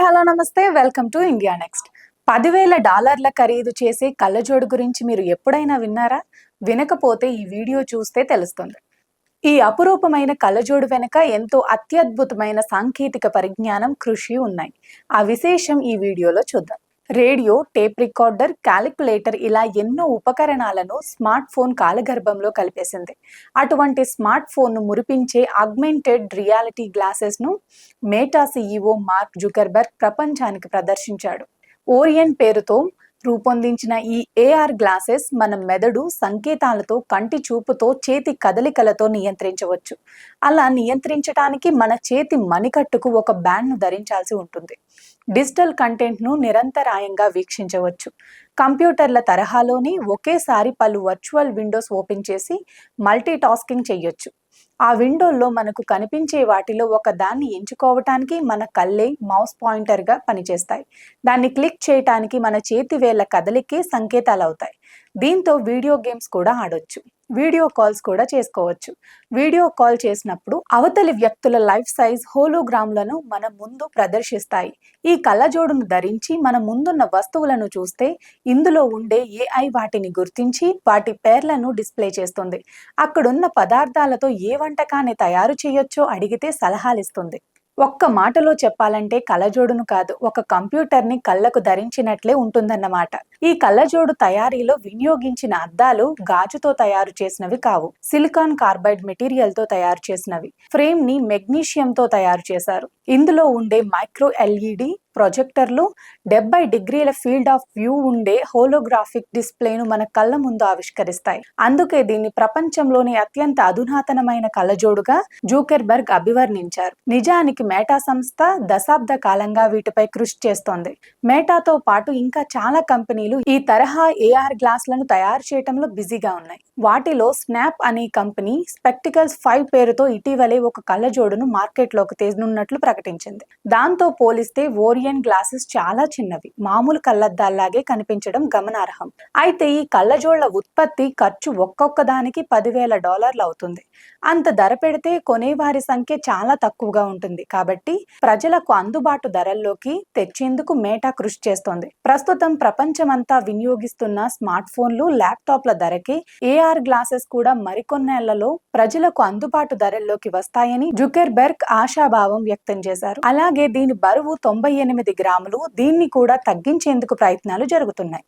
Hello నమస్తే, welcome to India next. $10,000 ఖరీదు చేసే కళ్ళజోడు గురించి మీరు ఎప్పుడైనా విన్నారా? వినకపోతే ఈ వీడియో చూస్తే తెలుస్తుంది. ఈ అపురూపమైన కళ్ళజోడు వెనుక ఎంతో అత్యద్భుతమైన సాంకేతిక పరిజ్ఞానం, కృషి ఉన్నాయి. ఆ విశేషం ఈ వీడియోలో చూద్దాం. రేడియో, టేప్ రికార్డర్, క్యాలిక్యులేటర్ ఇలా ఎన్నో ఉపకరణాలను స్మార్ట్ ఫోన్ కాలగర్భంలో కలిపేసింది. అటువంటి స్మార్ట్ ఫోన్ను మురిపించే augmented reality గ్లాసెస్ను మేటా CEO mark Zuckerberg ప్రపంచానికి ప్రదర్శించాడు. ఓరియన్ పేరుతో రూపొందించిన ఈ ఏఆర్ గ్లాసెస్ మన మెదడు సంకేతాలతో, కంటి చూపుతో, చేతి కదలికలతో నియంత్రించవచ్చు. అలా నియంత్రించడానికి మన చేతి మణికట్టుకు ఒక బ్యాండ్ను ధరించాల్సి ఉంటుంది. డిజిటల్ కంటెంట్ను నిరంతరాయంగా వీక్షించవచ్చు. కంప్యూటర్ల తరహాలోని ఒకేసారి పలు వర్చువల్ విండోస్ ఓపెన్ చేసి మల్టీ టాస్కింగ్ చేయొచ్చు. ఆ విండోల్లో మనకు కనిపించే వాటిలో ఒక దాన్ని ఎంచుకోవటానికి మన కళ్ళే మౌస్ పాయింటర్గా పనిచేస్తాయి. దాన్ని క్లిక్ చేయటానికి మన చేతి వేళ్ల కదలికే సంకేతాలు అవుతాయి. దీంతో వీడియో గేమ్స్ కూడా ఆడొచ్చు, వీడియో కాల్స్ కూడా చేసుకోవచ్చు. వీడియో కాల్ చేసినప్పుడు అవతలి వ్యక్తుల లైఫ్ సైజ్ హోలోగ్రామ్లను మన ముందు ప్రదర్శిస్తాయి. ఈ కళ్ళజోడును ధరించి మన ముందున్న వస్తువులను చూస్తే ఇందులో ఉండే ఏఐ వాటిని గుర్తించి వాటి పేర్లను డిస్ప్లే చేస్తుంది. అక్కడున్న పదార్థాలతో ఏ వంటకాన్ని తయారు చేయొచ్చో అడిగితే సలహాలిస్తుంది. ఒక్క మాటలో చెప్పాలంటే కళ్ళజోడును కాదు, ఒక కంప్యూటర్ని కళ్ళకు ధరించినట్లే ఉంటుందన్నమాట. ఈ కళ్ళజోడు తయారీలో వినియోగించిన అద్దాలు గాజుతో తయారు చేసినవి కావు, సిలికాన్ కార్బైడ్ మెటీరియల్తో తయారు చేసినవి. ఫ్రేమ్ ని మెగ్నీషియంతో తయారు చేశారు. ఇందులో ఉండే మైక్రో ఎల్ఈడి ప్రొజెక్టర్లు 70 డిగ్రీల ఫీల్డ్ ఆఫ్ వ్యూ ఉండే హోలోగ్రాఫిక్ డిస్ప్లేను మన కళ్ళ ముందు ఆవిష్కరిస్తాయి. అందుకే దీన్ని ప్రపంచంలోని అత్యంత అధునాతనమైన కళ్ళజోడుగా జుకర్బర్గ్ అభివర్ణించారు. నిజానికి మేటా సంస్థ దశాబ్ద కాలంగా వీటిపై కృషి చేస్తోంది. మేటాతో పాటు ఇంకా చాలా కంపెనీలు ఈ తరహా ఏఆర్ గ్లాసులను తయారు చేయడంలో బిజీగా ఉన్నాయి. వాటిలో స్నాప్ అనే కంపెనీ స్పెక్టికల్స్ 5 పేరుతో ఇటీవలే ఒక కళ్ళజోడును మార్కెట్లోకి తేనున్నట్లు ప్రకటించింది. దాంతో పోలిస్తే ఓరియన్ గ్లాసెస్ చాలా చిన్నవి, మామూలు కళ్ళద్దాల్లాగే కనిపించడం గమనార్హం. అయితే ఈ కళ్ళజోళ్ల ఉత్పత్తి ఖర్చు ఒక్కొక్క దానికి $10,000 అవుతుంది. అంత ధర పెడితే కొనేవారి సంఖ్య చాలా తక్కువగా ఉంటుంది. కాబట్టి ప్రజలకు అందుబాటు ధరల్లోకి తెచ్చేందుకు మేటా కృషి చేస్తోంది. ప్రస్తుతం ప్రపంచమంతా వినియోగిస్తున్న స్మార్ట్ ఫోన్లు, ల్యాప్టాప్ల ధరకే ఏఆర్ గ్లాసెస్ కూడా మరికొన్నేళ్లలో ప్రజలకు అందుబాటు ధరల్లోకి వస్తాయని జుకర్బర్గ్ ఆశాభావం వ్యక్తం చేశారు. అలాగే దీని బరువు 98 గ్రాములు. దీన్ని కూడా తగ్గించేందుకు ప్రయత్నాలు జరుగుతున్నాయి.